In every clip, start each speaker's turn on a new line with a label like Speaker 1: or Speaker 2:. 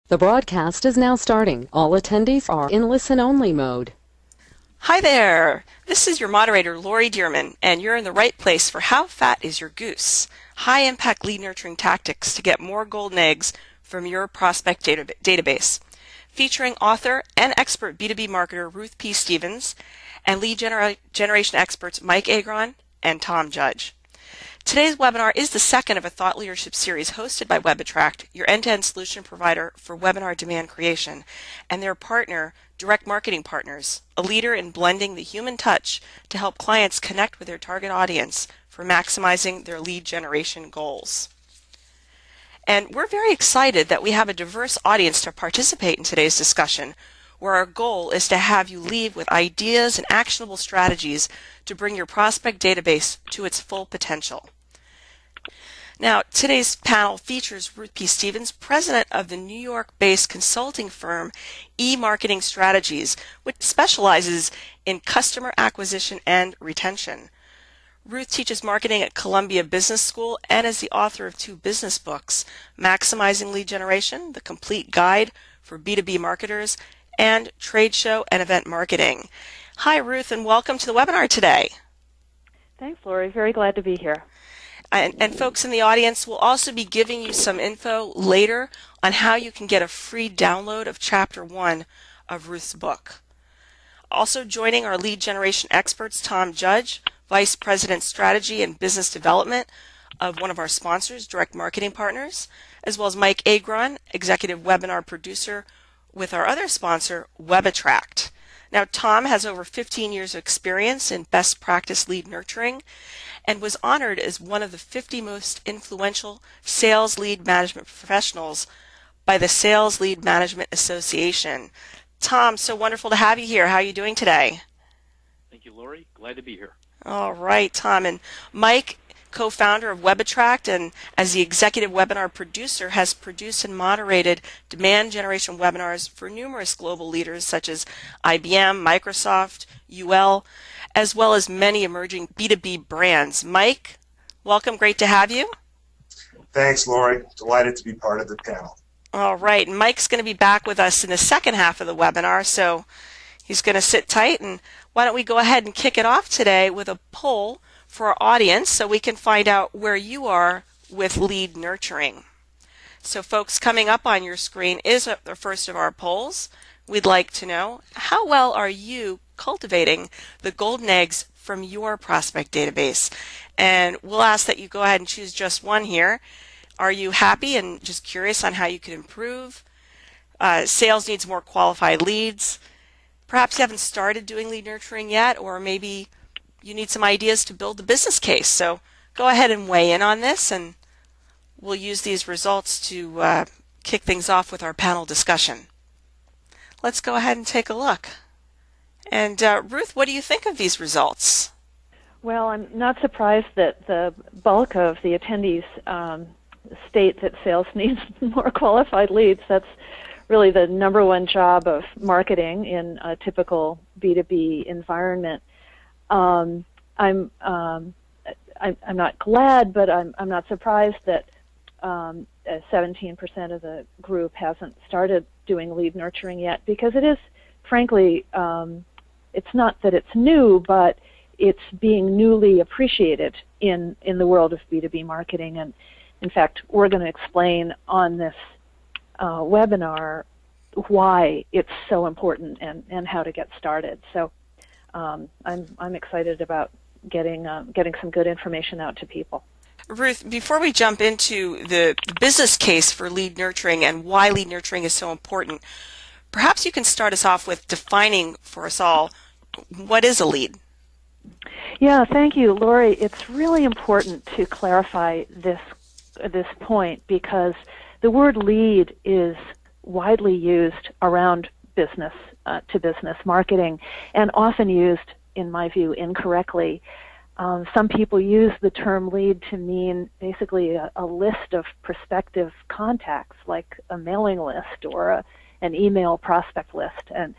Speaker 1: The broadcast is now starting. All attendees are in listen-only mode.
Speaker 2: Hi there! This is your moderator, Lori Dearman, and you're in the right place for How Fat is Your Goose? High-impact lead nurturing tactics to get more golden eggs from your prospect database. Featuring author and expert B2B marketer Ruth P. Stevens and lead generation experts Mike Agron and Tom Judge. Today's webinar is the second of a thought leadership series hosted by WebAttract, your end-to-end solution provider for webinar demand creation, and their partner, Direct Marketing Partners, a leader in blending the human touch to help clients connect with their target audience for maximizing their lead generation goals. And we're very excited that we have a diverse audience to participate in today's discussion, where our goal is to have you leave with ideas and actionable strategies to bring your prospect database to its full potential. Now, today's panel features Ruth P. Stevens, president of the New York-based consulting firm eMarketing Strategies, which specializes in customer acquisition and retention. Ruth teaches marketing at Columbia Business School and is the author of 2 business books, Maximizing Lead Generation, The Complete Guide for B2B Marketers, and Trade Show and Event Marketing. Hi, Ruth, and welcome to the webinar today.
Speaker 3: Thanks, Lori. Very glad to be here.
Speaker 2: And folks in the audience, will also be giving you some info later on how you can get a free download of Chapter 1 of Ruth's book. Also joining our lead generation experts, Tom Judge, Vice President Strategy and Business Development of one of our sponsors, Direct Marketing Partners, as well as Mike Agron, Executive Webinar Producer with our other sponsor, WebAttract. Now, Tom has over 15 years of experience in best practice lead nurturing and was honored as one of the 50 most influential sales lead management professionals by the Sales Lead Management Association. Tom, so wonderful to have you here. How are you doing today?
Speaker 4: Thank you, Lori. Glad to be here.
Speaker 2: All right, Tom. And Mike, co-founder of WebAttract and as the executive webinar producer, has produced and moderated demand generation webinars for numerous global leaders such as IBM, Microsoft, UL, as well as many emerging B2B brands. Mike, welcome. Great to have you.
Speaker 5: Thanks, Lori. Delighted to be part of the panel.
Speaker 2: All right. And Mike's going to be back with us in the second half of the webinar, so he's going to sit tight. And why don't we go ahead and kick it off today with a poll for our audience so we can find out where you are with lead nurturing. So folks, coming up on your screen is the first of our polls. We'd like to know, how well are you cultivating the golden eggs from your prospect database? And we'll ask that you go ahead and choose just one here. Are you happy and just curious on how you could improve? Sales needs more qualified leads. Perhaps you haven't started doing lead nurturing yet, or maybe you need some ideas to build the business case. So go ahead and weigh in on this, and we'll use these results to kick things off with our panel discussion. Let's go ahead and take a look. And Ruth, what do you think of these results?
Speaker 3: Well, I'm not surprised that the bulk of the attendees state that sales needs more qualified leads. That's really the number one job of marketing in a typical B2B environment. I'm not glad, but I'm not surprised that 17% of the group hasn't started doing lead nurturing yet, because it is, frankly, it's not that it's new, but it's being newly appreciated in the world of B2B marketing. And in fact, we're going to explain on this webinar why it's so important and how to get started. So I'm excited about getting some good information out to people.
Speaker 2: Ruth, before we jump into the business case for lead nurturing and why lead nurturing is so important, perhaps you can start us off with defining for us all, what is a lead?
Speaker 3: Yeah, thank you, Lori. It's really important to clarify this point, because the word lead is widely used around business to business marketing, and often used, in my view, incorrectly. Some people use the term lead to mean basically a list of prospective contacts, like a mailing list or an email prospect list. And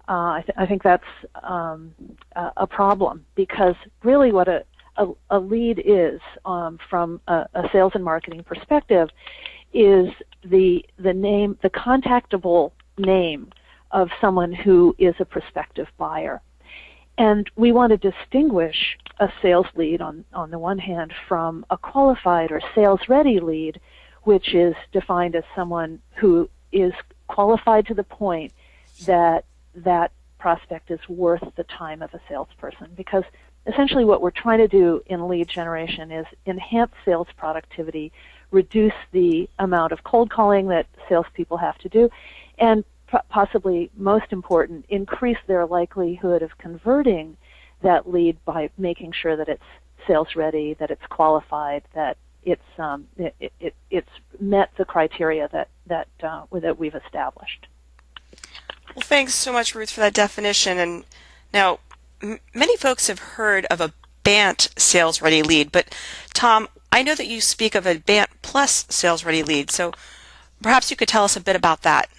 Speaker 3: I think that's a problem, because really what a lead is, from a sales and marketing perspective, is the name, the contactable name of someone who is a prospective buyer. And we want to distinguish a sales lead on the one hand from a qualified or sales-ready lead, which is defined as someone who is qualified to the point that that prospect is worth the time of a salesperson. Because essentially what we're trying to do in lead generation is enhance sales productivity, reduce the amount of cold calling that salespeople have to do, and possibly most important, increase their likelihood of converting that lead by making sure that it's sales ready, that it's qualified, that it's met the criteria that we've established.
Speaker 2: Well, thanks so much, Ruth, for that definition. And now, many folks have heard of a BANT sales-ready lead, but Tom, I know that you speak of a BANT plus sales-ready lead, so perhaps you could tell us a bit about that.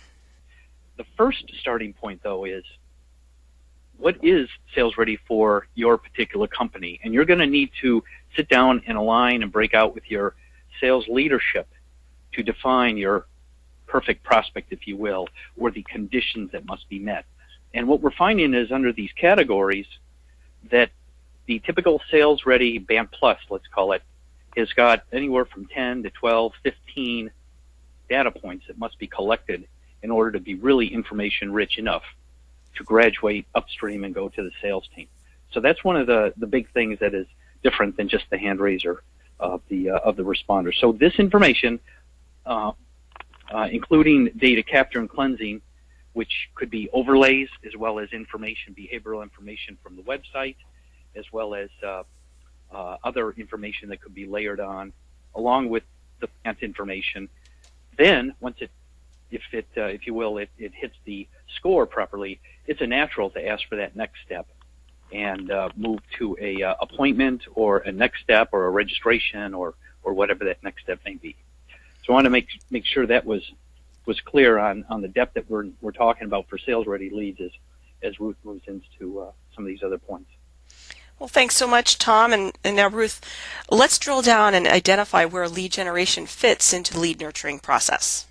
Speaker 4: The first starting point, though, is what is sales ready for your particular company? And you're going to need to sit down and align and break out with your sales leadership to define your perfect prospect, if you will, or the conditions that must be met. And what we're finding is under these categories that the typical sales ready BANT plus, let's call it, has got anywhere from 10 to 12, 15 data points that must be collected in order to be really information rich enough to graduate upstream and go to the sales team. So that's one of the big things that is different than just the hand raiser of the responder. So this information, including data capture and cleansing, which could be overlays as well as information, behavioral information from the website, as well as other information that could be layered on, along with the BANT information. Then once it if you will, it hits the score properly, it's a natural to ask for that next step and move to a appointment or a next step or a registration or whatever that next step may be. So I want to make sure that was clear on the depth that we're talking about for sales ready leads as Ruth moves into some of these other points.
Speaker 2: Well, thanks so much, Tom. And now, Ruth, let's drill down and identify where lead generation fits into the lead nurturing process.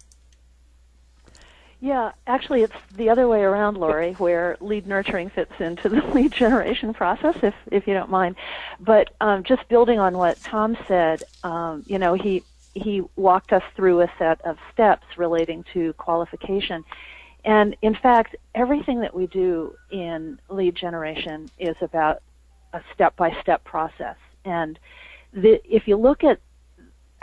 Speaker 3: Yeah, actually it's the other way around, Lori, where lead nurturing fits into the lead generation process, if you don't mind. But just building on what Tom said, he walked us through a set of steps relating to qualification. And in fact, everything that we do in lead generation is about a step-by-step process. And if you look at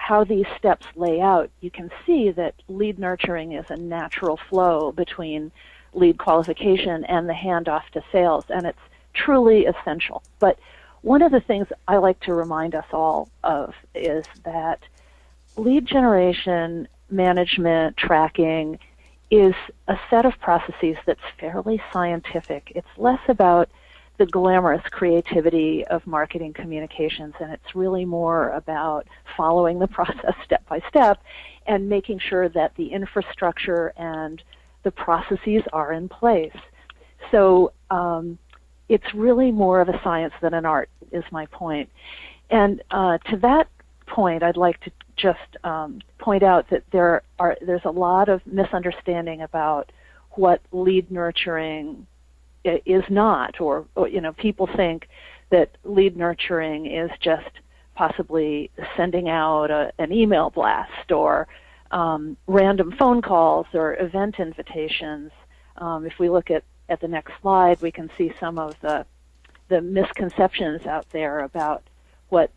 Speaker 3: how these steps lay out, you can see that lead nurturing is a natural flow between lead qualification and the handoff to sales, and it's truly essential. But one of the things I like to remind us all of is that lead generation, management, tracking is a set of processes that's fairly scientific. It's less about the glamorous creativity of marketing communications, and it's really more about following the process step by step and making sure that the infrastructure and the processes are in place. So it's really more of a science than an art, is my point. And to that point, I'd like to just point out that there's a lot of misunderstanding about what lead nurturing is not, or people think that lead nurturing is just possibly sending out an email blast or random phone calls or event invitations. If we look at the next slide, we can see some of the misconceptions out there about what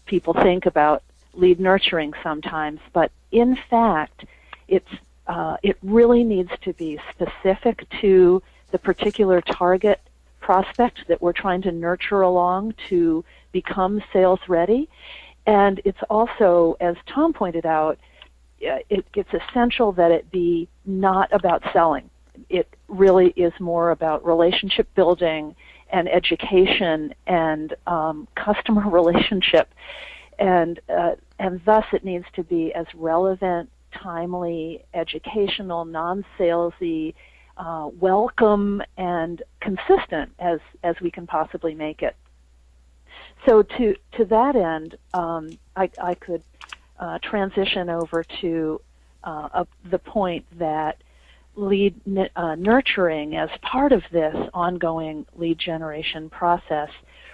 Speaker 3: people think about lead nurturing sometimes. But in fact, it really needs to be specific to the particular target prospect that we're trying to nurture along to become sales ready. And it's also, as Tom pointed out, it's essential that it be not about selling. It really is more about relationship building and education and customer relationship. And thus it needs to be as relevant, timely, educational, non-salesy, welcome, and consistent as we can possibly make it. So to that end, I could transition over to the point that lead nurturing as part of this ongoing lead generation process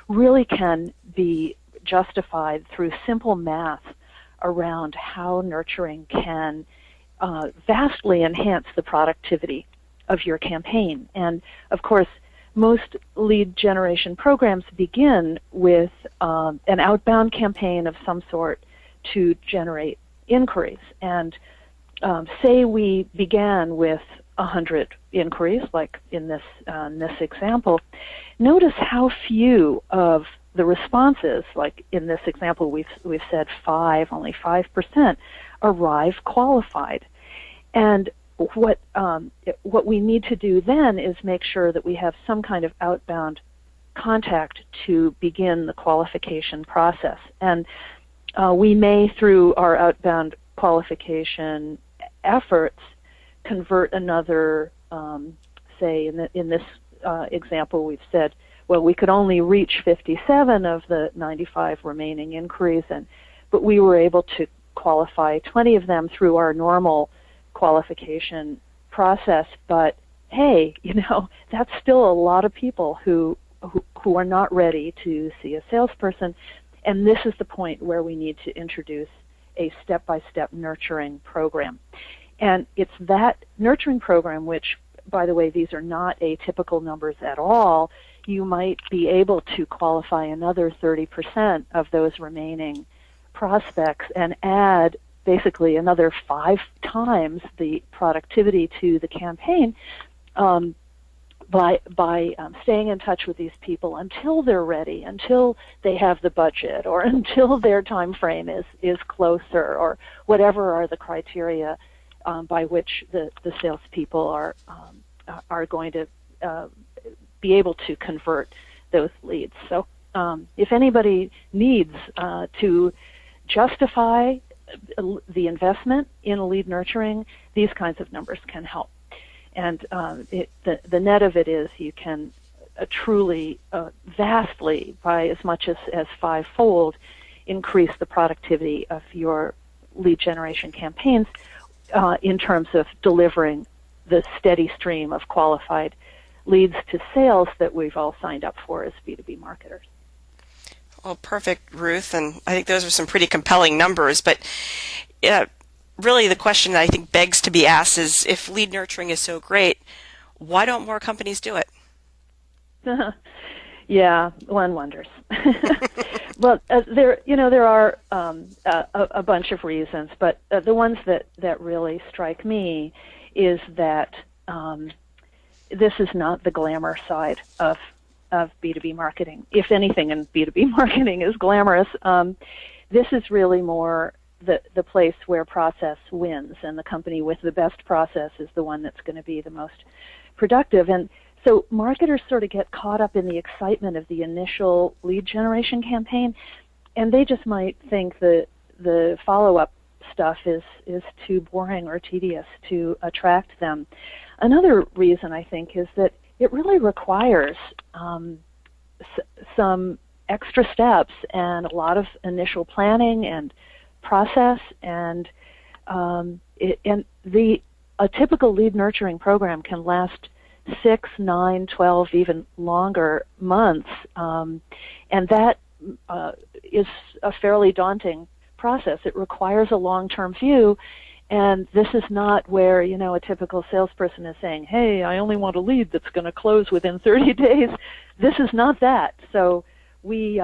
Speaker 3: really can be justified through simple math around how nurturing can vastly enhance the productivity of your campaign. And of course, most lead generation programs begin with an outbound campaign of some sort to generate inquiries. And say we began with 100 inquiries, like in this example, notice how few of the responses, like in this example we've said only 5% arrive qualified. And what we need to do then is make sure that we have some kind of outbound contact to begin the qualification process. And we may, through our outbound qualification efforts, convert another, say in this example we've said, well, we could only reach 57 of the 95 remaining inquiries, but we were able to qualify 20 of them through our normal qualification process. But hey, that's still a lot of people who are not ready to see a salesperson, and this is the point where we need to introduce a step-by-step nurturing program. And it's that nurturing program, which, by the way, these are not atypical numbers at all. You might be able to qualify another 30% of those remaining prospects and add basically another 5 times the productivity to the campaign by staying in touch with these people until they're ready, until they have the budget, or until their time frame is closer, or whatever are the criteria by which the salespeople are going to be able to convert those leads. So if anybody needs to justify the investment in lead nurturing, these kinds of numbers can help. And the net of it is you can truly vastly, by as much as 5-fold, increase the productivity of your lead generation campaigns in terms of delivering the steady stream of qualified leads to sales that we've all signed up for as B2B marketers.
Speaker 2: Well, perfect, Ruth, and I think those are some pretty compelling numbers, but really the question that I think begs to be asked is, if lead nurturing is so great, why don't more companies do it?
Speaker 3: Yeah, one wonders. Well, there are a bunch of reasons, but the ones that really strike me is that this is not the glamour side of B2B marketing. If anything in B2B marketing is glamorous, this is really more the place where process wins, and the company with the best process is the one that's going to be the most productive. And so marketers sort of get caught up in the excitement of the initial lead generation campaign, and they just might think that the follow-up stuff is too boring or tedious to attract them. Another reason, I think, is that it really requires some extra steps and a lot of initial planning and process, and a typical lead nurturing program can last 6, 9, 12, even longer months, and that is a fairly daunting process. It requires a long-term view, and this is not where, a typical salesperson is saying, hey, I only want a lead that's going to close within 30 days. This is not that. So we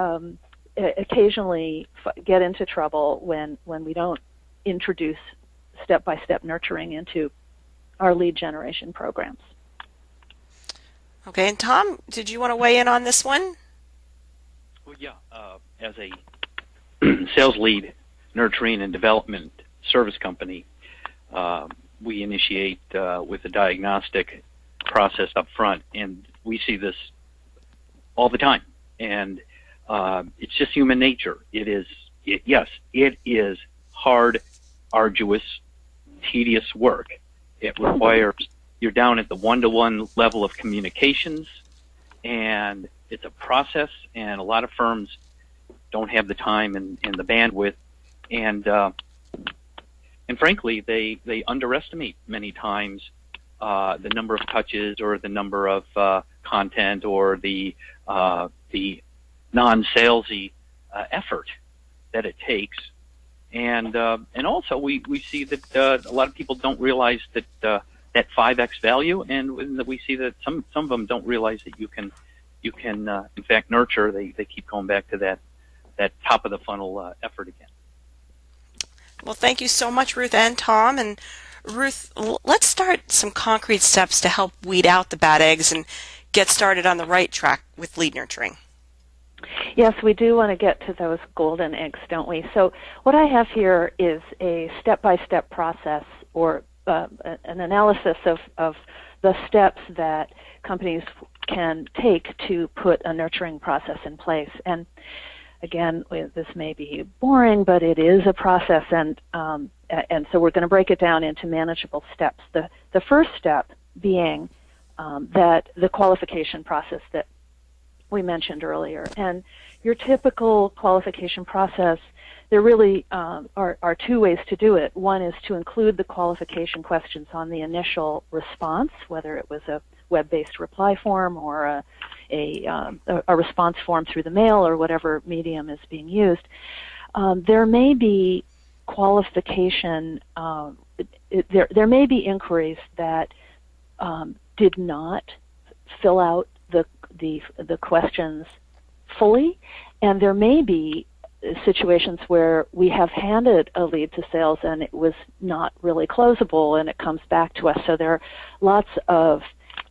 Speaker 3: occasionally get into trouble when we don't introduce step-by-step nurturing into our lead generation programs.
Speaker 2: Okay, and Tom, did you want to weigh in on this one?
Speaker 4: Well, yeah. As a sales lead nurturing and development service company, we initiate with a diagnostic process up front, and we see this all the time. And it's just human nature. It is hard, arduous, tedious work. It requires, you're down at the one-to-one level of communications, and it's a process, and a lot of firms don't have the time and the bandwidth. And And frankly, they underestimate many times the number of touches or the number of content or the non-salesy effort that it takes. And also we see that a lot of people don't realize that that 5x value, and we see that some of them don't realize that you can in fact nurture. They keep going back to that top of the funnel effort again.
Speaker 2: Well, thank you so much, Ruth and Tom. And Ruth, let's start some concrete steps to help weed out the bad eggs and get started on the right track with lead nurturing.
Speaker 3: Yes, we do want to get to those golden eggs, don't we? So what I have here is a step-by-step process, or an analysis of the steps that companies can take to put a nurturing process in place. And again, this may be boring, but it is a process, and so we're going to break it down into manageable steps. The first step being that the qualification process that we mentioned earlier. And your typical qualification process, there really are two ways to do it. One is to include the qualification questions on the initial response, whether it was a web-based reply form or a response form through the mail or whatever medium is being used. There may be qualification, there may be inquiries that did not fill out the questions fully, and there may be situations where we have handed a lead to sales and it was not really closable and it comes back to us. So there are lots of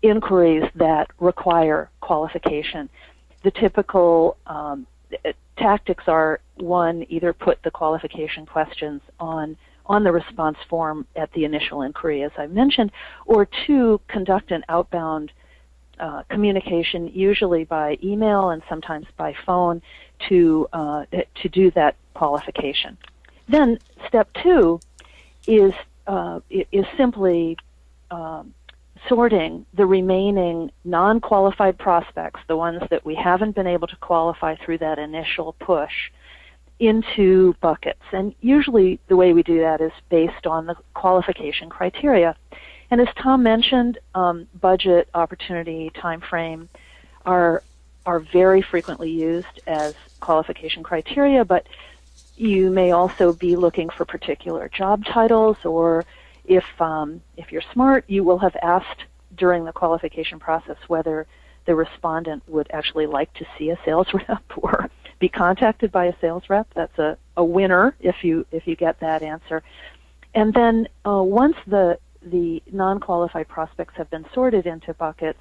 Speaker 3: inquiries that require qualification. The typical tactics are, one, either put the qualification questions on the response form at the initial inquiry, as I mentioned, or two, conduct an outbound communication, usually by email and sometimes by phone, to do that qualification. Then step two is simply sorting the remaining non-qualified prospects, the ones that we haven't been able to qualify through that initial push, into buckets. And usually the way we do that is based on the qualification criteria. And as Tom mentioned, budget, opportunity, time frame are very frequently used as qualification criteria, but you may also be looking for particular job titles, or if you're smart, you will have asked during the qualification process whether the respondent would actually like to see a sales rep or be contacted by a sales rep. That's a winner if you get that answer. And then once the non-qualified prospects have been sorted into buckets,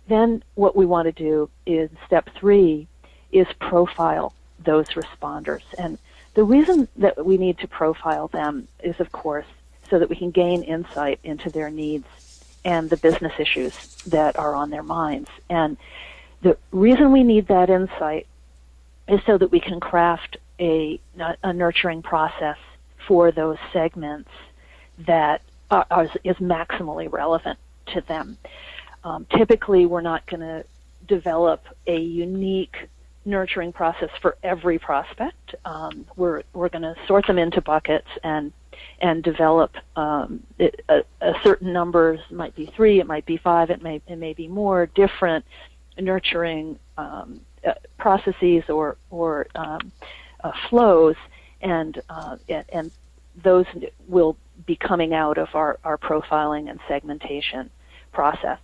Speaker 3: then what we want to do in step three is profile those responders. And the reason that we need to profile them is, of course, so that we can gain insight into their needs and the business issues that are on their minds. And the reason we need that insight is so that we can craft a nurturing process for those segments that is maximally relevant to them. Typically, we're not going to develop a unique nurturing process for every prospect. We're going to sort them into buckets and develop a certain numbers. It might be 3, it might be 5, it may be more different nurturing processes or flows, and those will be coming out of our profiling and segmentation process.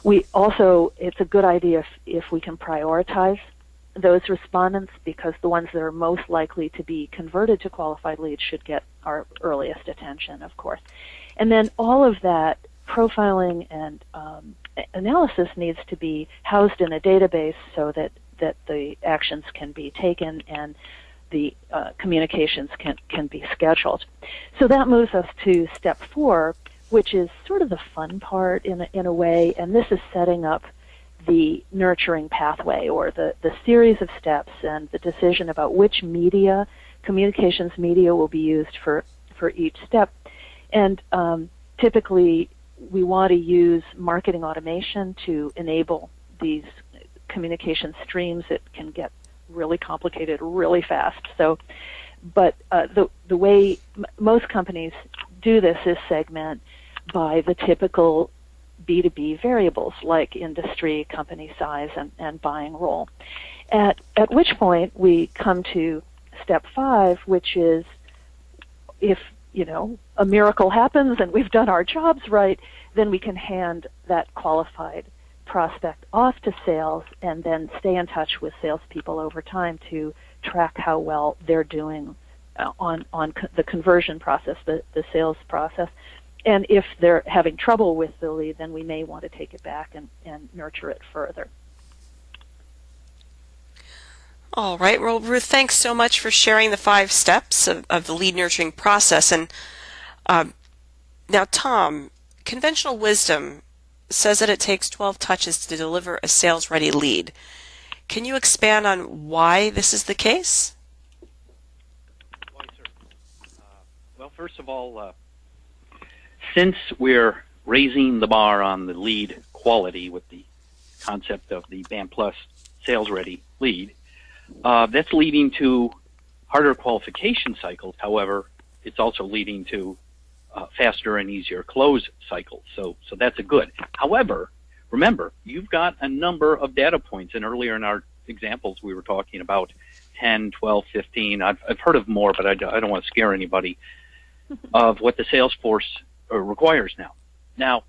Speaker 3: We also, it's a good idea if we can prioritize those respondents, because the ones that are most likely to be converted to qualified leads should get our earliest attention, of course. And then all of that profiling and analysis needs to be housed in a database so that the actions can be taken and the communications can be scheduled. So that moves us to step 4, which is sort of the fun part in a way, and this is setting up the nurturing pathway, or the series of steps and the decision about which media, communications media, will be used for each step. And typically we want to use marketing automation to enable these communication streams. It can get really complicated really fast. So, but the way most companies do this is segment by the typical B2B variables like industry, company size, and buying role. At which point we come to step 5, which is if, a miracle happens and we've done our jobs right, then we can hand that qualified prospect off to sales and then stay in touch with salespeople over time to track how well they're doing on the conversion process, the sales process. And if they're having trouble with the lead, then we may want to take it back and nurture it further.
Speaker 2: All right. Well, Ruth, thanks so much for sharing the 5 steps of the lead nurturing process. And now, Tom, conventional wisdom says that it takes 12 touches to deliver a sales-ready lead. Can you expand on why this is the case?
Speaker 4: Why, sir? Well, first of all, since we're raising the bar on the lead quality with the concept of the BAM Plus sales-ready lead, that's leading to harder qualification cycles. However, it's also leading to faster and easier close cycles. So that's a good. However, remember, you've got a number of data points, and earlier in our examples we were talking about 10, 12, 15. I've heard of more, but I don't want to scare anybody, of what the sales force requires now. Now,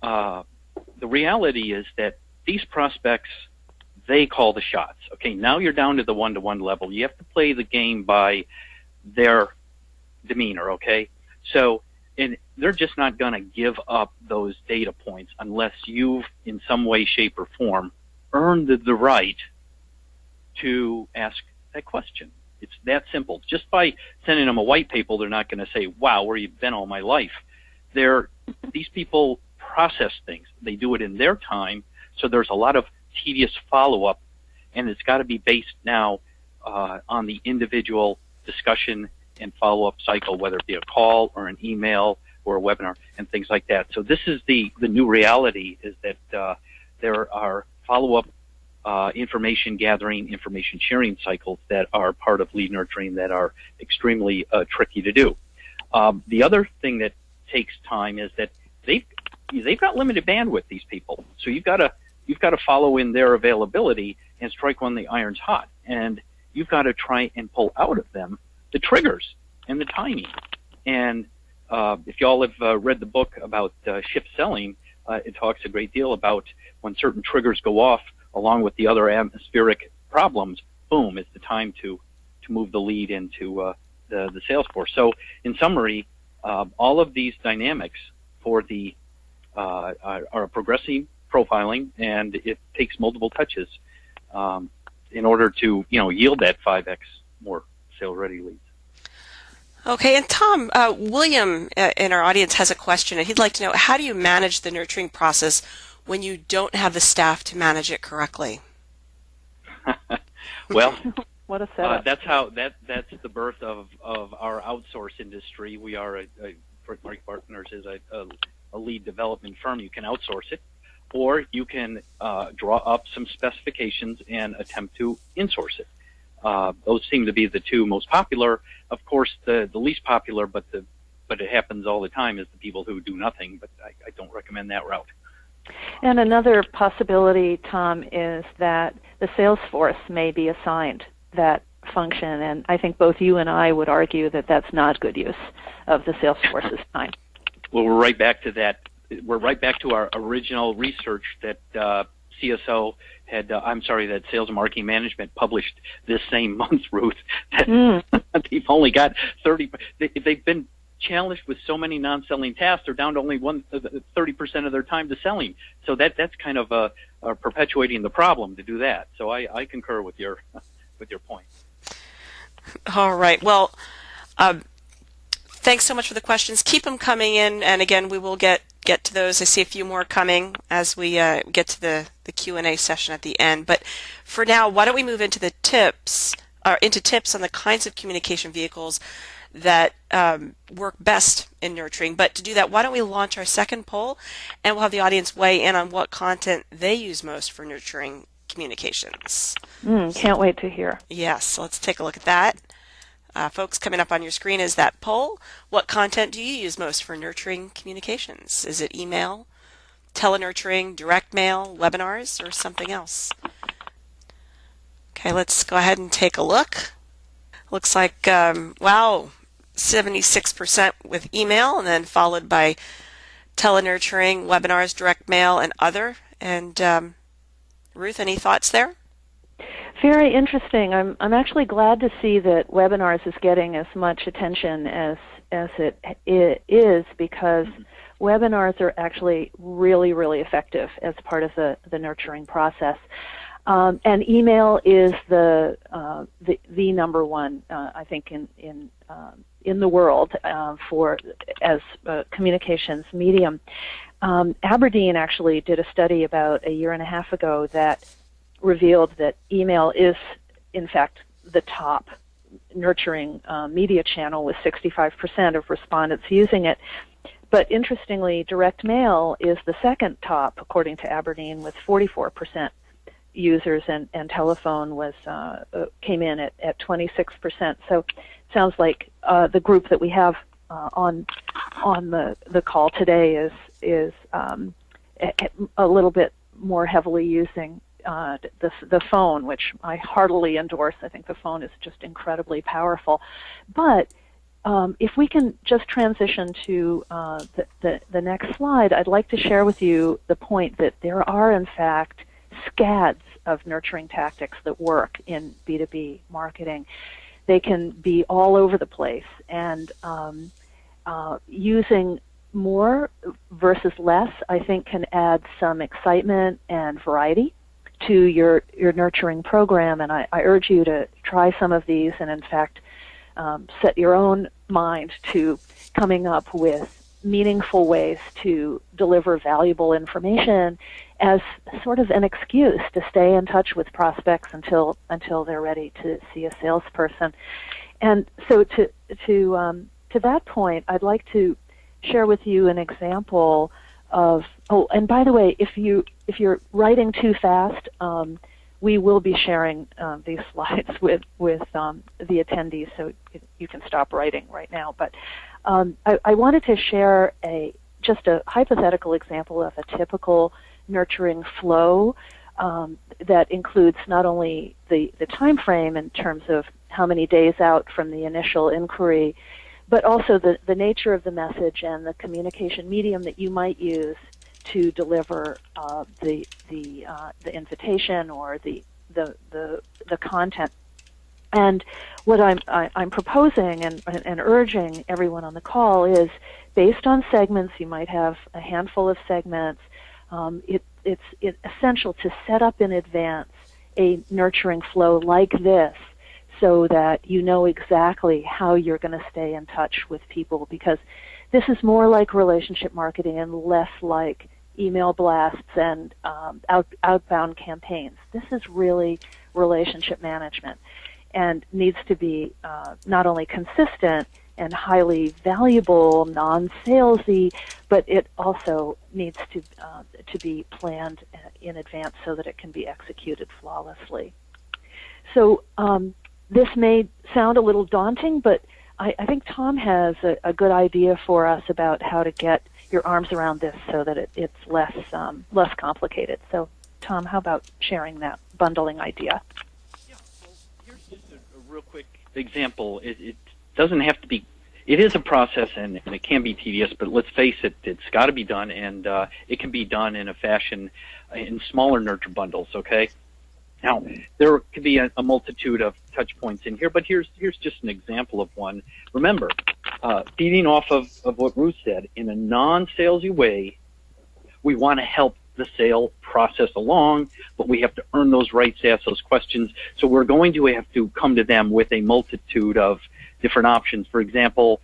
Speaker 4: the reality is that these prospects, they call the shots. Okay, now you're down to the one-to-one level. You have to play the game by their demeanor, okay? So, and they're just not going to give up those data points unless you've, in some way, shape, or form, earned the right to ask that question. It's that simple. Just by sending them a white paper, they're not going to say, wow, where you've been all my life. These people process things. They do it in their time, so there's a lot of tedious follow-up, and it's got to be based now on the individual discussion and follow-up cycle, whether it be a call or an email or a webinar and things like that. So this is the new reality, is that there are follow-up information gathering, information sharing cycles that are part of lead nurturing that are extremely tricky to do. The other thing that takes time is that they've got limited bandwidth, these people. So you've got to follow in their availability and strike when the iron's hot. And you've got to try and pull out of them the triggers and the timing. And if y'all have read the book about shift selling, it talks a great deal about when certain triggers go off along with the other atmospheric problems, boom, it's the time to move the lead into the sales force. So in summary, all of these dynamics for the are progressing profiling, and it takes multiple touches in order to yield that 5x more sale-ready leads.
Speaker 2: Okay, and Tom, William in our audience has a question, and he'd like to know, how do you manage the nurturing process when you don't have the staff to manage it correctly?
Speaker 4: Well,
Speaker 3: what a setup.
Speaker 4: That's the birth of our outsource industry. We are Mark Partners is a lead development firm. You can outsource it, or you can draw up some specifications and attempt to insource it. Those seem to be the two most popular. Of course, the least popular, but it happens all the time, is the people who do nothing. But I don't recommend that route.
Speaker 3: And another possibility, Tom, is that the sales force may be assigned that function, and I think both you and I would argue that that's not good use of the sales force's time.
Speaker 4: Well, we're right back to that. We're right back to our original research that CSO had, that Sales and Marketing Management published this same month, Ruth. They've only got 30. They've been challenged with so many non-selling tasks. They're down to only 30% of their time to selling. So that's kind of perpetuating the problem to do that. So I concur with your point.
Speaker 2: All right. Well, thanks so much for the questions. Keep them coming in, and again, we will get to those. I see a few more coming as we get to the Q&A session at the end. But for now, why don't we move into tips on the kinds of communication vehicles that work best in nurturing. But to do that, why don't we launch our second poll, and we'll have the audience weigh in on what content they use most for nurturing communications.
Speaker 3: Can't wait to hear.
Speaker 2: Yes, so let's take a look at that. Folks, coming up on your screen is that poll. What content do you use most for nurturing communications? Is it email, telenurturing, direct mail, webinars, or something else? Okay, let's go ahead and take a look. Looks like, wow, 76% with email, and then followed by telenurturing, webinars, direct mail, and other. And Ruth, any thoughts there?
Speaker 3: Very interesting. I'm actually glad to see that webinars is getting as much attention as it is, because webinars are actually really, really effective as part of the nurturing process. And email is the number one, I think, in the world for as communications medium. Aberdeen actually did a study about a year and a half ago that revealed that email is, in fact, the top nurturing media channel, with 65% of respondents using it. But interestingly, direct mail is the second top, according to Aberdeen, with 44% users, and telephone was came in at 26%. So it sounds like the group that we have on the call today is a little bit more heavily using the phone, which I heartily endorse. I think the phone is just incredibly powerful. But if we can just transition to the next slide, I'd like to share with you the point that there are, in fact, scads of nurturing tactics that work in B2B marketing. They can be all over the place, and using more versus less, I think, can add some excitement and variety to your nurturing program. And I urge you to try some of these, and in fact set your own mind to coming up with meaningful ways to deliver valuable information as sort of an excuse to stay in touch with prospects until they're ready to see a salesperson. And so to that point, I'd like to share with you an example of, oh, and by the way, if you're writing too fast, we will be sharing these slides with the attendees, so you can stop writing right now. But I wanted to share just a hypothetical example of a typical nurturing flow that includes not only the time frame in terms of how many days out from the initial inquiry, but also the nature of the message and the communication medium that you might use to deliver the invitation or the content. And what I'm proposing and urging everyone on the call is, based on segments, you might have a handful of segments. It's essential to set up in advance a nurturing flow like this, so that you know exactly how you're going to stay in touch with people, because this is more like relationship marketing and less like email blasts and outbound campaigns. This is really relationship management, and needs to be not only consistent and highly valuable, non-salesy, but it also needs to be planned in advance so that it can be executed flawlessly. So this may sound a little daunting, but I think Tom has a good idea for us about how to get your arms around this so that it's less complicated. So, Tom, how about sharing that bundling idea?
Speaker 4: Yeah, well, here's just a real quick example. It doesn't have to be. It is a process, and it can be tedious, but let's face it, it's got to be done, and it can be done in a fashion in smaller nurture bundles, okay? Now, there could be a multitude of touch points in here, but here's just an example of one. Remember, feeding off of what Ruth said, in a non-salesy way, we want to help the sale process along, but we have to earn those rights to ask those questions. So we're going to have to come to them with a multitude of different options. For example,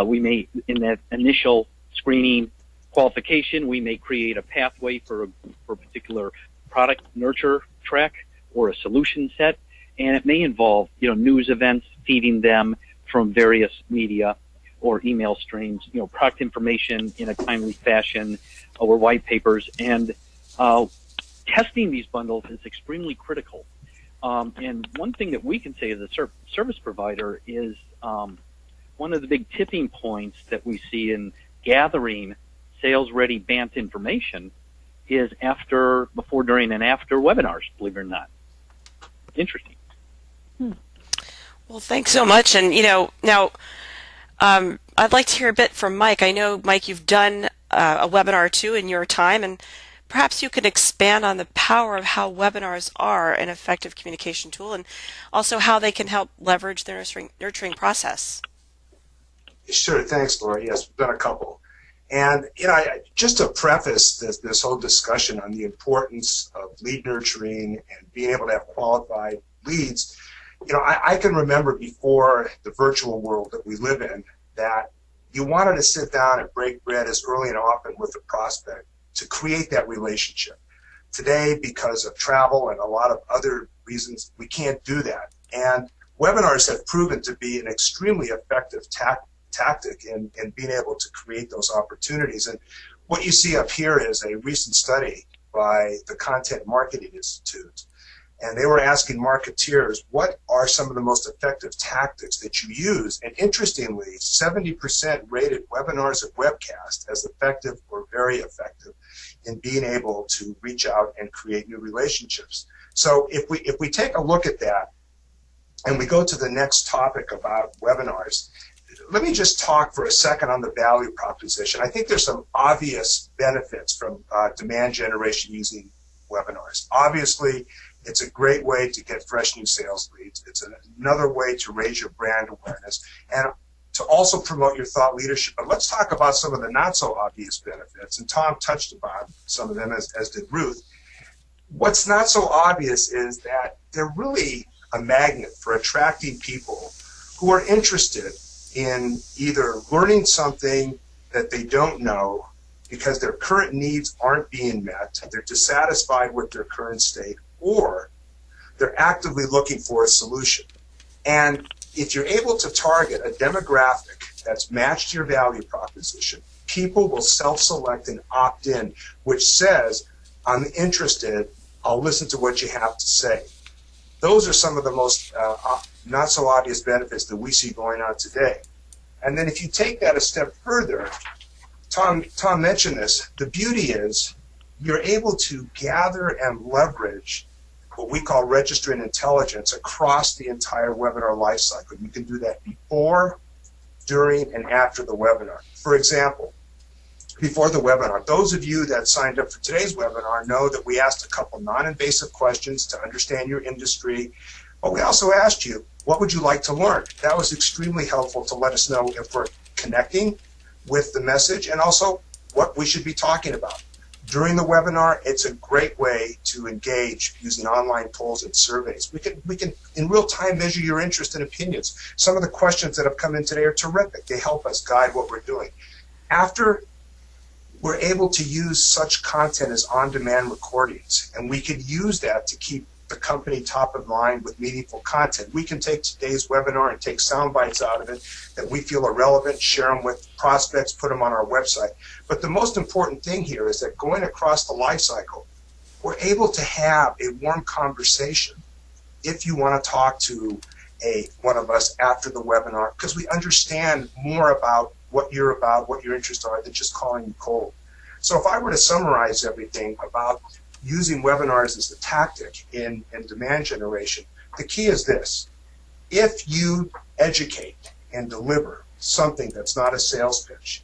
Speaker 4: we may, in that initial screening qualification, we may create a pathway for a particular product nurture track or a solution set, and it may involve, news events, feeding them from various media or email streams, product information in a timely fashion, or white papers, and testing these bundles is extremely critical. And one thing that we can say as a service provider is one of the big tipping points that we see in gathering sales-ready BANT information is before, during, and after webinars, believe it or not. Interesting.
Speaker 2: Well, thanks so much. And, now I'd like to hear a bit from Mike. I know, Mike, you've done a webinar or two in your time, and perhaps you could expand on the power of how webinars are an effective communication tool and also how they can help leverage the nurturing process.
Speaker 5: Sure, thanks, Laura. Yes, we've done a couple. And, just to preface this whole discussion on the importance of lead nurturing and being able to have qualified leads, I can remember before the virtual world that we live in that you wanted to sit down and break bread as early and often with a prospect to create that relationship. Today, because of travel and a lot of other reasons, we can't do that. And webinars have proven to be an extremely effective tactic in being able to create those opportunities. And what you see up here is a recent study by the Content Marketing Institute. And they were asking marketeers, what are some of the most effective tactics that you use? And interestingly, 70% rated webinars and webcasts as effective or very effective in being able to reach out and create new relationships. So if we take a look at that and we go to the next topic about webinars, let me just talk for a second on the value proposition. I think there's some obvious benefits from demand generation using webinars. Obviously, it's a great way to get fresh new sales leads. It's another way to raise your brand awareness and to also promote your thought leadership. But let's talk about some of the not so obvious benefits. And Tom touched upon some of them, as did Ruth. What's not so obvious is that they're really a magnet for attracting people who are interested in either learning something that they don't know because their current needs aren't being met, they're dissatisfied with their current state, or they're actively looking for a solution. And if you're able to target a demographic that's matched your value proposition, people will self-select and opt in, which says, I'm interested, I'll listen to what you have to say. Those are some of the most not so obvious benefits that we see going on today. And then if you take that a step further, Tom mentioned this, the beauty is you're able to gather and leverage what we call registering intelligence across the entire webinar lifecycle. You can do that before, during, and after the webinar. For example, before the webinar, those of you that signed up for today's webinar know that we asked a couple non-invasive questions to understand your industry, but we also asked you, what would you like to learn? That was extremely helpful to let us know if we're connecting with the message and also what we should be talking about. During the webinar, it's a great way to engage using online polls and surveys. We can in real time measure your interest and opinions. Some of the questions that have come in today are terrific. They help us guide what we're doing. After, we're able to use such content as on-demand recordings, and we could use that to keep the company top of mind with meaningful content. We can take today's webinar and take sound bites out of it that we feel are relevant, share them with prospects, put them on our website. But the most important thing here is that going across the life cycle, we're able to have a warm conversation if you want to talk to one of us after the webinar, because we understand more about what your interests are than just calling you cold. So if I were to summarize everything about using webinars as a tactic in demand generation, the key is this. If you educate and deliver something that's not a sales pitch,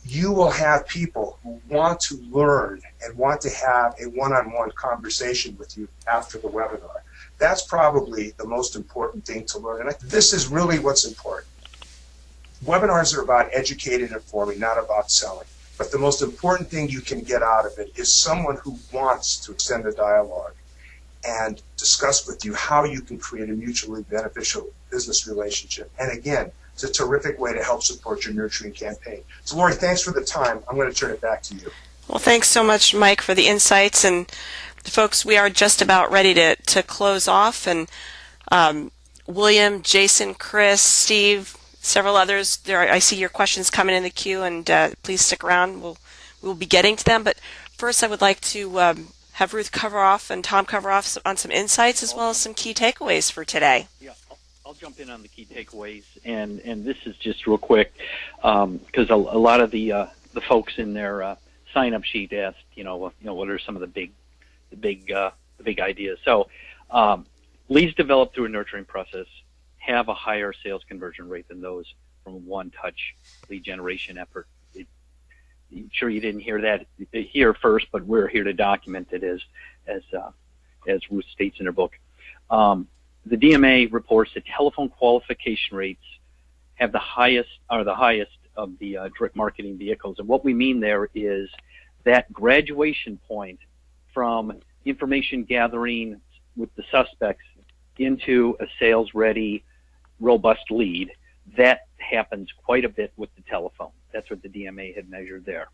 Speaker 5: you will have people who want to learn and want to have a one-on-one conversation with you after the webinar. That's probably the most important thing to learn. And this is really what's important. Webinars are about educating and informing, not about selling. But the most important thing you can get out of it is someone who wants to extend a dialogue and discuss with you how you can create a mutually beneficial business relationship. And again, it's a terrific way to help support your nurturing campaign. So Lori, thanks for the time. I'm going to turn it back to you.
Speaker 2: Well, thanks so much, Mike, for the insights. And folks, we are just about ready to close off. And William, Jason, Chris, Steve, several others, I see your questions coming in the queue, and please stick around. We'll be getting to them. But first, I would like to have Ruth cover off and Tom cover off on some insights as well as some key takeaways for today.
Speaker 4: Yeah, I'll jump in on the key takeaways, and this is just real quick because a lot of the folks in their sign-up sheet asked, what are some of the big ideas. So leads developed through a nurturing process have a higher sales conversion rate than those from a one-touch lead generation effort. Sure, you didn't hear that here first, but we're here to document it as Ruth states in her book. The DMA reports that telephone qualification rates are the highest of the direct marketing vehicles, and what we mean there is that graduation point from information gathering with the suspects into a sales-ready, robust lead. That happens quite a bit with the telephone. That's what the DMA had measured there.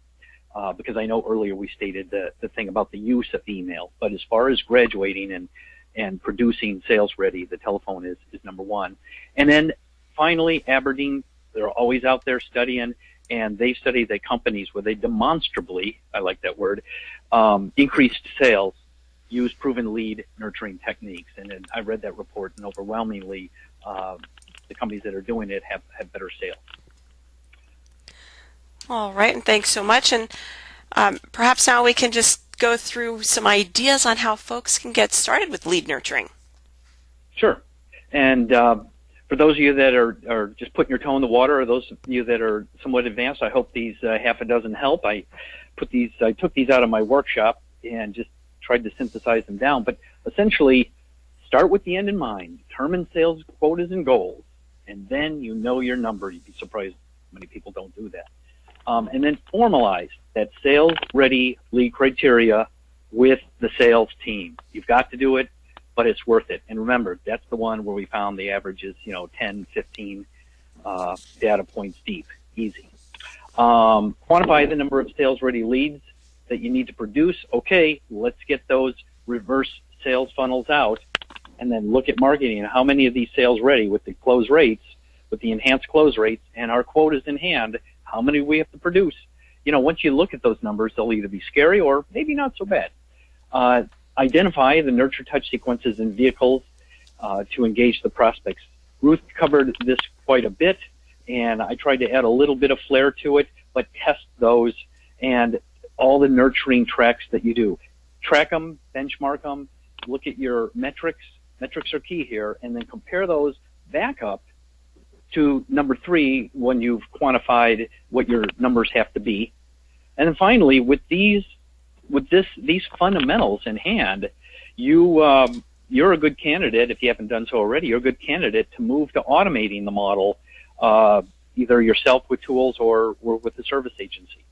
Speaker 4: Because I know earlier we stated the thing about the use of email, but as far as graduating and producing sales ready, the telephone is number one. And then finally, Aberdeen, they're always out there studying, and they study the companies where they demonstrably, I like that word, increased sales, use proven lead nurturing techniques. And then I read that report, and overwhelmingly, the companies that are doing it have better sales.
Speaker 2: All right, and thanks so much. And perhaps now we can just go through some ideas on how folks can get started with lead nurturing.
Speaker 4: Sure. And for those of you that are just putting your toe in the water, or those of you that are somewhat advanced, I hope these half a dozen help. I took these out of my workshop and just tried to synthesize them down. But essentially, start with the end in mind. Determine sales quotas and goals, and then you know your number. You'd be surprised how many people don't do that. And then formalize that sales-ready lead criteria with the sales team. You've got to do it, but it's worth it. And remember, that's the one where we found the average is 10, 15 data points deep. Easy. Quantify the number of sales-ready leads that you need to produce. Okay, let's get those reverse sales funnels out, and then look at marketing and how many of these sales-ready with the close rates, with the enhanced close rates, and our quotas in hand, how many we have to produce. Once you look at those numbers, they'll either be scary or maybe not so bad. Identify the nurture touch sequences and vehicles to engage the prospects. Ruth covered this quite a bit, and I tried to add a little bit of flair to it, but test those and all the nurturing tracks that you do. Track them, benchmark them, look at your metrics. Metrics are key here, and then compare those back up to number 3 when you've quantified what your numbers have to be. And then finally, with these fundamentals in hand, you're a good candidate, if you haven't done so already, you're a good candidate to move to automating the model, either yourself with tools or with a service agency.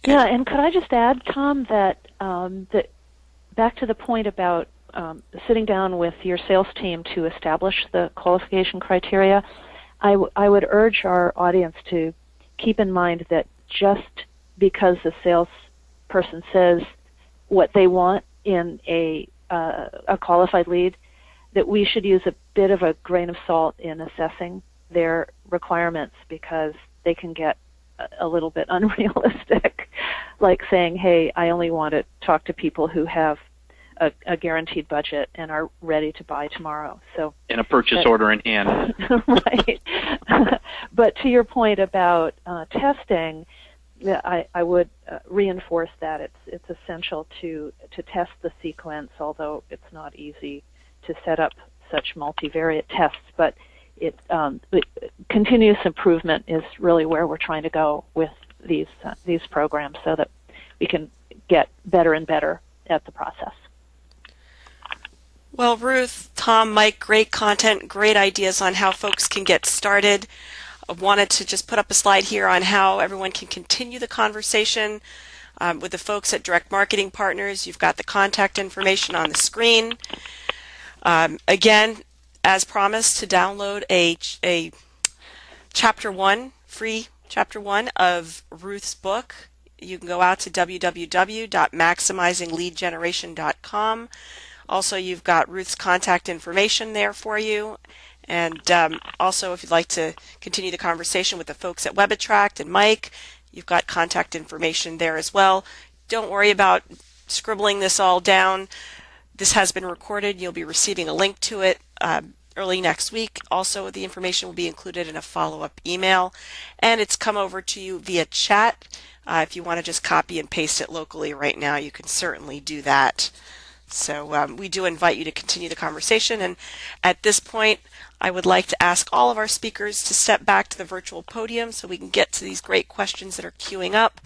Speaker 3: Yeah, and could I just add, Tom, that back to the point about sitting down with your sales team to establish the qualification criteria, I would urge our audience to keep in mind that just because the salesperson says what they want in a qualified lead, that we should use a bit of a grain of salt in assessing their requirements, because they can get a little bit unrealistic, like saying, hey, I only want to talk to people who have a guaranteed budget and are ready to buy tomorrow. So
Speaker 4: in a purchase order in hand.
Speaker 3: Right. But to your point about testing, I would reinforce that it's essential to test the sequence, although it's not easy to set up such multivariate tests. But continuous improvement is really where we're trying to go with these programs, so that we can get better and better at the process.
Speaker 2: Well, Ruth, Tom, Mike, great content, great ideas on how folks can get started. I wanted to just put up a slide here on how everyone can continue the conversation with the folks at Direct Marketing Partners. You've got the contact information on the screen. Again, as promised, to download a Chapter 1, free Chapter 1 of Ruth's book, you can go out to www.maximizingleadgeneration.com. Also, you've got Ruth's contact information there for you. And also, if you'd like to continue the conversation with the folks at WebAttract and Mike, you've got contact information there as well. don't worry about scribbling this all down. This has been recorded. You'll be receiving a link to it early next week. Also, the information will be included in a follow-up email, and it's come over to you via chat. If you want to just copy and paste it locally right now, you can certainly do that. So we do invite you to continue the conversation, and at this point, I would like to ask all of our speakers to step back to the virtual podium so we can get to these great questions that are queuing up.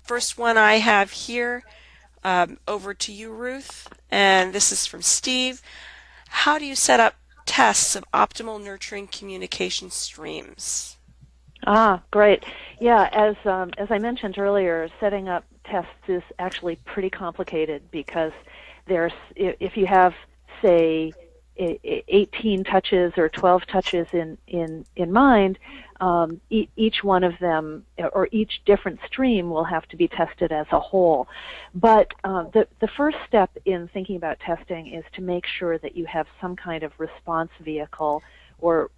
Speaker 2: First one I have here, over to you, Ruth, and this is from Steve. How do you set up tests of optimal nurturing communication streams?
Speaker 3: Great. Yeah, as I mentioned earlier, setting up tests is actually pretty complicated because if you have, say, 18 touches or 12 touches in mind, each one of them or each different stream will have to be tested as a whole. But the first step in thinking about testing is to make sure that you have some kind of response vehicle or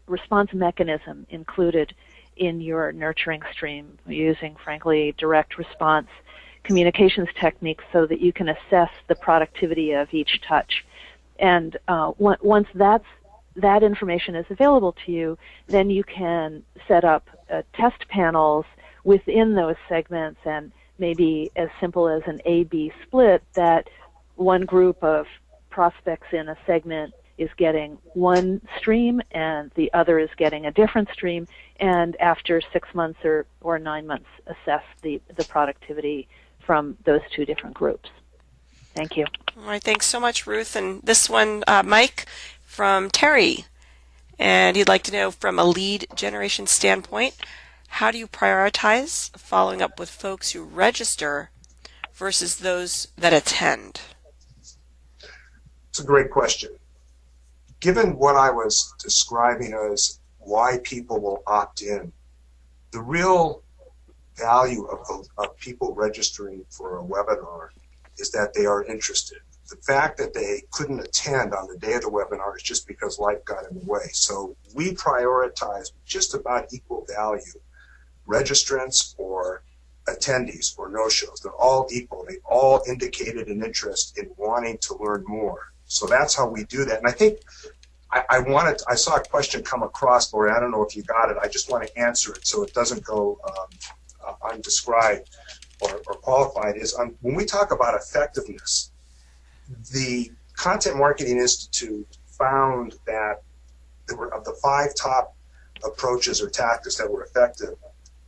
Speaker 3: response mechanism included in your nurturing stream using, frankly, direct response communications techniques so that you can assess the productivity of each touch. And once that information is available to you, then you can set up test panels within those segments, and maybe as simple as an A-B split, that one group of prospects in a segment is getting one stream and the other is getting a different stream, and after 6 months or 9 months assess the productivity from those two different groups. Thank you.
Speaker 2: All right, thanks so much, Ruth. And this one, Mike, from Terry, and he'd like to know, from a lead generation standpoint, how do you prioritize following up with folks who register versus those that attend?
Speaker 5: It's a great question. Given what I was describing as why people will opt in, the real value of people registering for a webinar is that they are interested. The fact that they couldn't attend on the day of the webinar is just because life got in the way. So we prioritize just about equal value, registrants or attendees or no-shows. They're all equal. They all indicated an interest in wanting to learn more. So that's how we do that. And I think I saw a question come across, Lori. I don't know if you got it. I just want to answer it so it doesn't go undescribed or qualified. When we talk about effectiveness, the Content Marketing Institute found that of the 5 top approaches or tactics that were effective,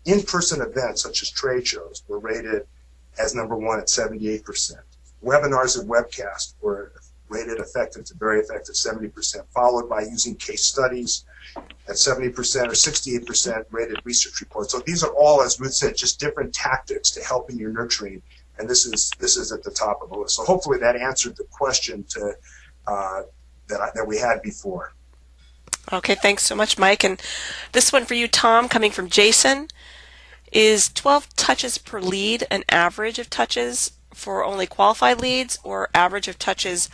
Speaker 5: in-person events such as trade shows were rated as number 1 at 78%. Webinars and webcasts were rated effective to very effective, 70%, followed by using case studies at 70% or 68% rated research reports. So these are all, as Ruth said, just different tactics to help in your nurturing, and this is at the top of the list. So hopefully that answered the question that we had before.
Speaker 2: Okay, thanks so much, Mike. And this one for you, Tom, coming from Jason. Is 12 touches per lead an average of touches for only qualified leads, or average of touches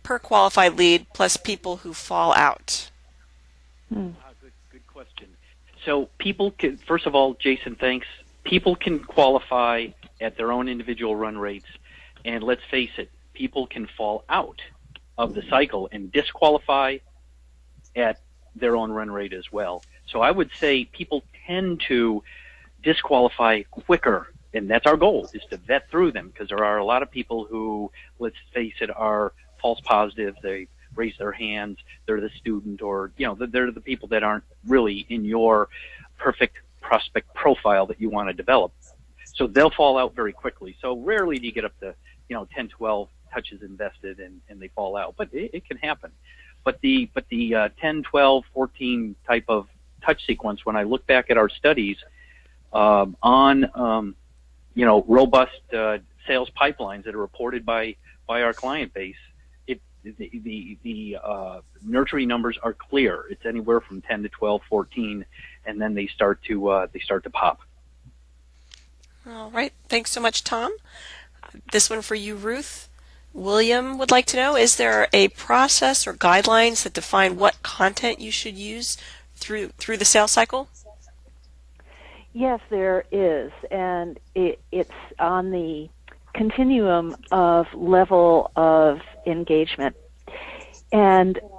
Speaker 2: per qualified lead plus people who fall out?
Speaker 4: Good question. So people can, first of all, Jason, thanks. People can qualify at their own individual run rates, and let's face it, people can fall out of the cycle and disqualify at their own run rate as well. So I would say people tend to disqualify quicker, and that's our goal, is to vet through them, because there are a lot of people who, let's face it, are false positives. They raise their hands, they're the student, or they're the people that aren't really in your perfect prospect profile that you want to develop. So they'll fall out very quickly. So rarely do you get up to 10, 12 touches invested and they fall out, but it can happen. But the 10, 12, 14 type of touch sequence, when I look back at our studies on robust sales pipelines that are reported by our client base, the nurturing numbers are clear. It's anywhere from 10 to 12, 14, and then they start to pop.
Speaker 2: All right. Thanks so much, Tom. This one for you, Ruth. William would like to know, is there a process or guidelines that define what content you should use through the sales cycle?
Speaker 3: Yes, there is, and it's on the continuum of level of engagement. And it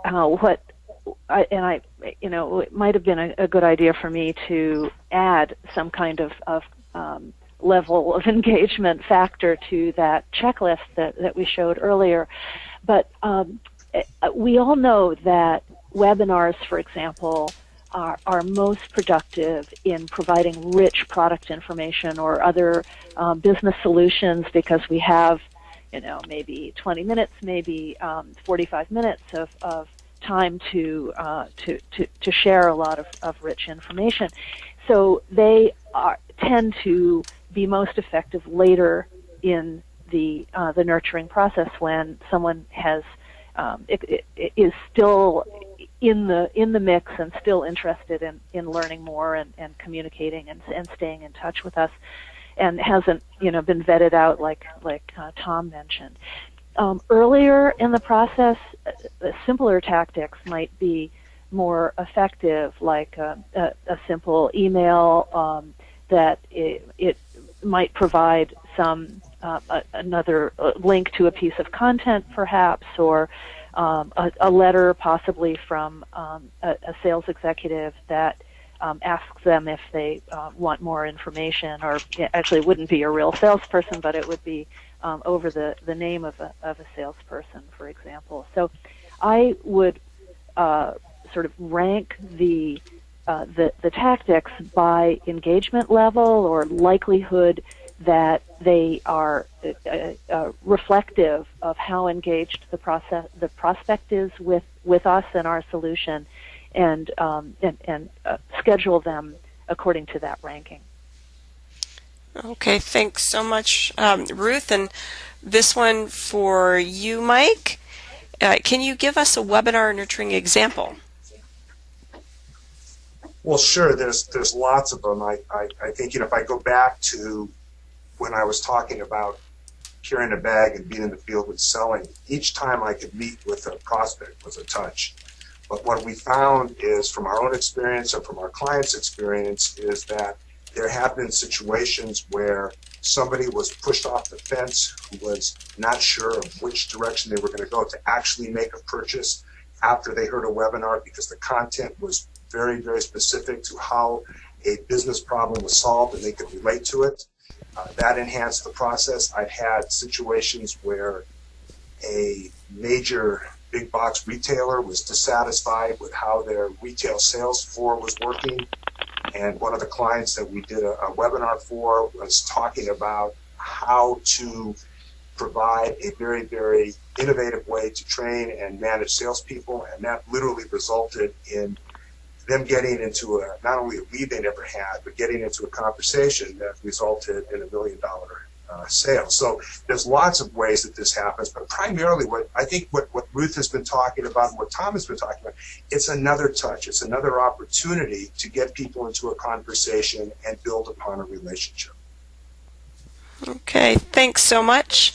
Speaker 3: might have been a good idea for me to add some kind of level of engagement factor to that checklist that we showed earlier. But we all know that webinars, for example, are most productive in providing rich product information or other business solutions, because we have, maybe 20 minutes, maybe 45 minutes of time to share a lot of rich information. So they tend to be most effective later in the nurturing process, when someone has is still in the mix and still interested in learning more and communicating and staying in touch with us, and hasn't been vetted out like Tom mentioned. Earlier in the process, simpler tactics might be more effective, like a simple email that it might provide some another link to a piece of content, perhaps, or a letter possibly from a sales executive that asks them if they want more information, or actually it wouldn't be a real salesperson, but it would be over the name of a salesperson, for example. So I would sort of rank the tactics by engagement level or likelihood that they are reflective of how engaged the prospect is with us and our solution, and schedule them according to that ranking.
Speaker 2: Okay, thanks so much, Ruth. And this one for you, Mike. Can you give us a webinar nurturing example?
Speaker 5: Well, sure. There's lots of them. I think if I go back to when I was talking about carrying a bag and being in the field with selling, each time I could meet with a prospect was a touch. But what we found is, from our own experience and from our clients' experience, is that there have been situations where somebody was pushed off the fence, who was not sure of which direction they were going to go to actually make a purchase after they heard a webinar, because the content was very, very specific to how a business problem was solved and they could relate to it. That enhanced the process. I've had situations where a major big box retailer was dissatisfied with how their retail sales floor was working, and one of the clients that we did a webinar for was talking about how to provide a very, very innovative way to train and manage salespeople, and that literally resulted in them getting into not only a lead they never had, but getting into a conversation that resulted in $1 million sale. So there's lots of ways that this happens, but primarily what Ruth has been talking about and what Tom has been talking about, it's another touch. It's another opportunity to get people into a conversation and build upon a relationship.
Speaker 2: Okay, thanks so much.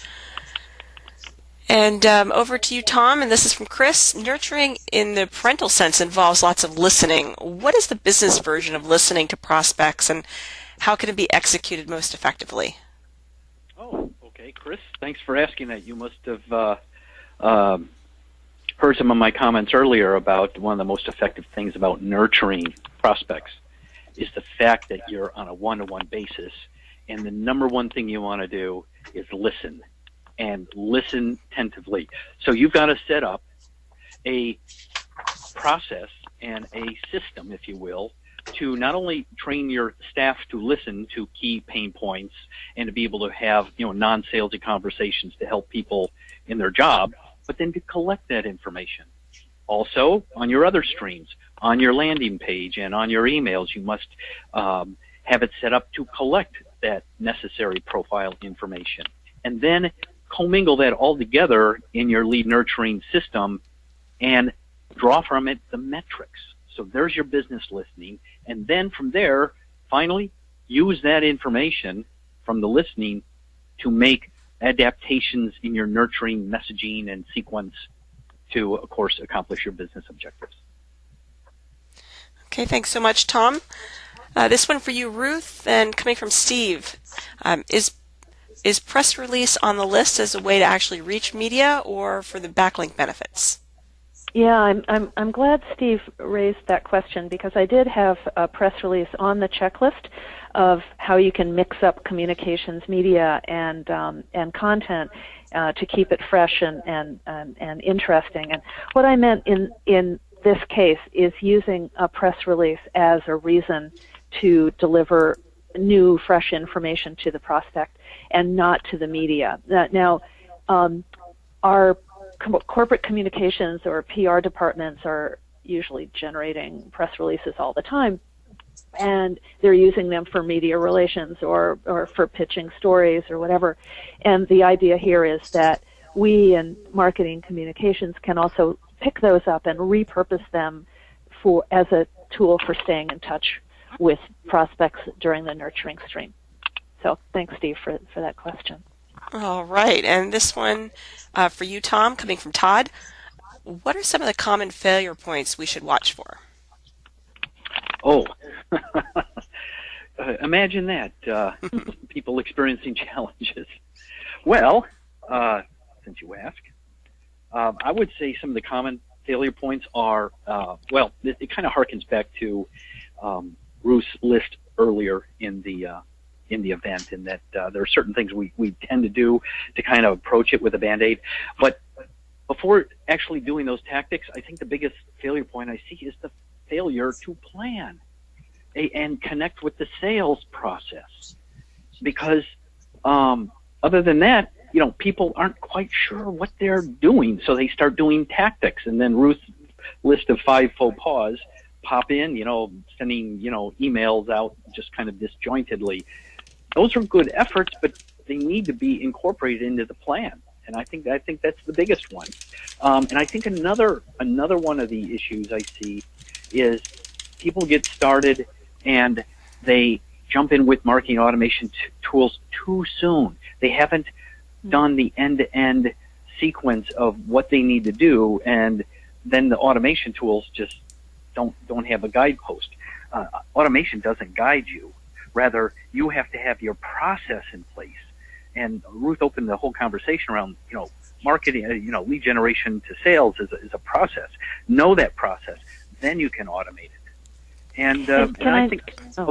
Speaker 2: And over to you, Tom, and this is from Chris. Nurturing in the parental sense involves lots of listening. What is the business version of listening to prospects, and how can it be executed most effectively?
Speaker 4: Oh, okay, Chris, thanks for asking that. You must have heard some of my comments earlier about one of the most effective things about nurturing prospects is the fact that you're on a one-to-one basis, and the number one thing you want to do is listen. And listen attentively. So you've got to set up a process and a system, if you will, to not only train your staff to listen to key pain points and to be able to have non-salesy conversations to help people in their job, but then to collect that information. Also, on your other streams, on your landing page and on your emails, you must have it set up to collect that necessary profile information. And then commingle that all together in your lead nurturing system and draw from it the metrics. So there's your business listening. And then from there, finally, use that information from the listening to make adaptations in your nurturing messaging and sequence to, of course, accomplish your business objectives.
Speaker 2: Okay, thanks so much, Tom. This one for you, Ruth, and coming from Steve. Is press release on the list as a way to actually reach media or for the backlink benefits?
Speaker 3: Yeah, I'm glad Steve raised that question because I did have a press release on the checklist of how you can mix up communications, media, and content to keep it fresh and interesting. And what I meant in this case is using a press release as a reason to deliver new, fresh information to the prospect and not to the media. Now, our corporate communications or PR departments are usually generating press releases all the time, and they're using them for media relations or for pitching stories or whatever. And the idea here is that we in marketing communications can also pick those up and repurpose them as a tool for staying in touch with prospects during the nurturing stream. So thanks, Steve, for that question.
Speaker 2: All right, and this one for you, Tom, coming from Todd. What are some of the common failure points we should watch for?
Speaker 4: Oh, imagine that, people experiencing challenges. Well, since you ask, I would say some of the common failure points are, well, it kind of harkens back to Ruth's list earlier in the event, in that there are certain things we tend to do to kind of approach it with a Band-Aid. But before actually doing those tactics, I think the biggest failure point I see is the failure to plan and connect with the sales process. Because other than that, people aren't quite sure what they're doing, so they start doing tactics. And then Ruth's list of 5 faux pas pop in, sending, emails out just kind of disjointedly. Those are good efforts, but they need to be incorporated into the plan. And I think that's the biggest one. And I think another one of the issues I see is people get started and they jump in with marketing automation tools too soon. They haven't done the end-to-end sequence of what they need to do, and then the automation tools just don't have a guidepost. Automation doesn't guide you. Rather, you have to have your process in place. And Ruth opened the whole conversation around, marketing, lead generation to sales is a process. Know that process, then you can automate it. And I think,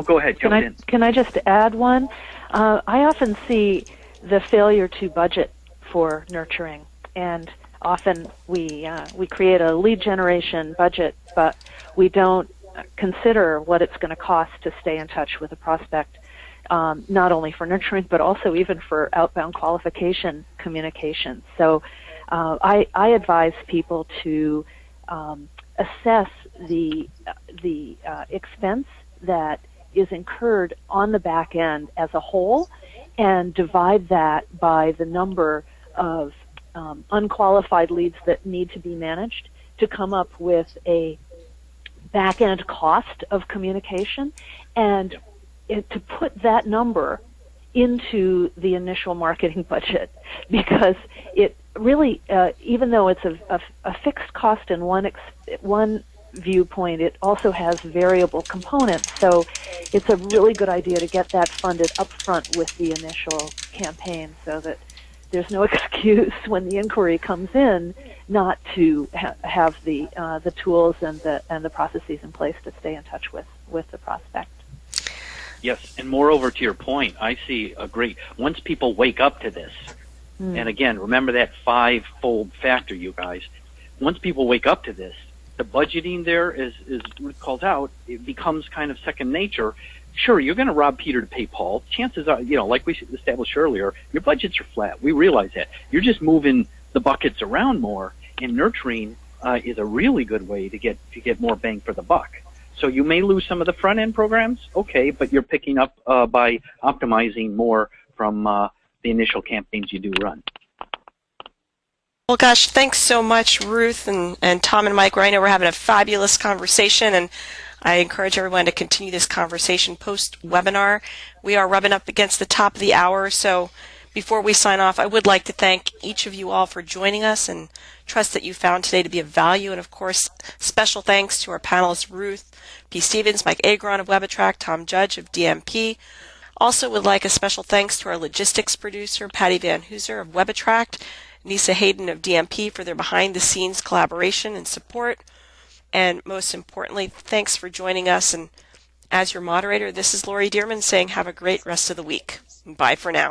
Speaker 4: go ahead, jump in.
Speaker 3: Can I just add one? I often see the failure to budget for nurturing, and often we create a lead generation budget, but we don't consider what it's going to cost to stay in touch with a prospect, not only for nurturing, but also even for outbound qualification communication. So I advise people to assess the expense that is incurred on the back end as a whole and divide that by the number of unqualified leads that need to be managed to come up with a back-end cost of communication, and to put that number into the initial marketing budget, because it really, even though it's a fixed cost in one viewpoint, it also has variable components. So it's a really good idea to get that funded upfront with the initial campaign, so that there's no excuse when the inquiry comes in not to have the tools and the processes in place to stay in touch with the prospect.
Speaker 4: Yes, and moreover, to your point, I see once people wake up to this, and again, remember that 5-fold factor, you guys. Once people wake up to this, the budgeting there, as Ruth calls out, it becomes kind of second nature. Sure, you're going to rob Peter to pay Paul. Chances are, like we established earlier, your budgets are flat. We realize that. You're just moving the buckets around more, and nurturing is a really good way to get more bang for the buck. So you may lose some of the front-end programs, okay, but you're picking up by optimizing more from the initial campaigns you do run.
Speaker 2: Well, gosh, thanks so much, Ruth and Tom and Mike. I know we're having a fabulous conversation, and I encourage everyone to continue this conversation post-webinar. We are rubbing up against the top of the hour, so Before we sign off, I would like to thank each of you all for joining us and trust that you found today to be of value. And of course, special thanks to our panelists, Ruth P. Stevens, Mike Agron of WebAttract, Tom Judge of DMP. Also would like a special thanks to our logistics producer, Patty Van Hooser of WebAttract, Nisa Hayden of DMP for their behind-the-scenes collaboration and support. And most importantly, thanks for joining us. And as your moderator, this is Lori Dearman saying have a great rest of the week. Bye for now.